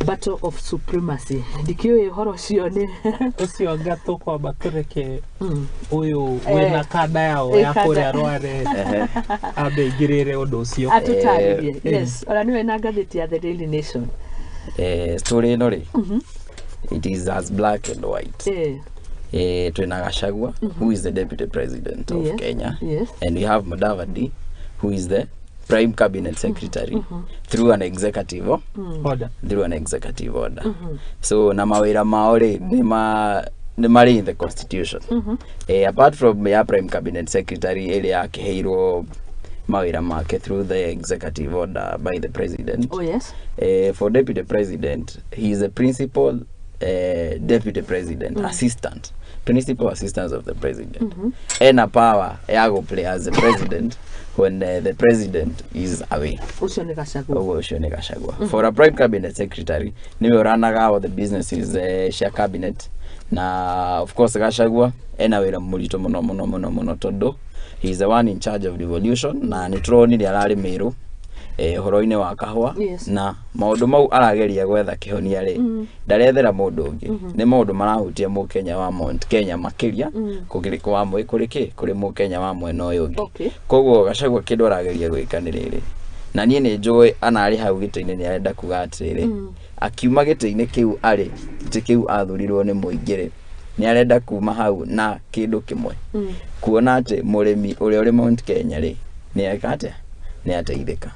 battle of supremacy ndikio horo cio ni ucio ngato kwa batureke uyu wena kada yao ya kuria rware abe girire undu ucio atutaririe yes ora niwe na ngatheti ya The Daily Nation story no ri it is as black and white twina Gachagua who is the deputy president of Kenya and we have Mudavadi who is the prime cabinet secretary through an executive order so na mawira mao ri ni mari in the constitution apart from ya prime cabinet secretary ile yakiheirwo mawira make through the executive order by the president for deputy president he is a principal deputy president principal assistant of the president and a power ya go play as the president when the president is away. Ucio ni Gachagua. For a prime cabinet secretary, niwe uranaga all the businesses share cabinet na of course Gachagua ena wira mulito muno todo. He is the one in charge of devolution na ni troni ni arari miru horo-ine wa kahwa na maundu mau arageria gwetha kihonia ri ndarethera mundu ungi ni maundu marahutia mu Kenya wa Mount Kenya makiria kugiriko wa mwe kuri mu Kenya wa mwena uyu ungi koguo Gachagua kindu arageria gwika ni riri na nie ni njui anari hau gite-ini ni arenda kuga atiriri akiuma gite-ini kiu ari ti kiu athurirwo ni muingire ni arenda kuma hau na kindu kimwe kuona ati murimi uria uri Mount Kenya ri ni akate ni ateithika.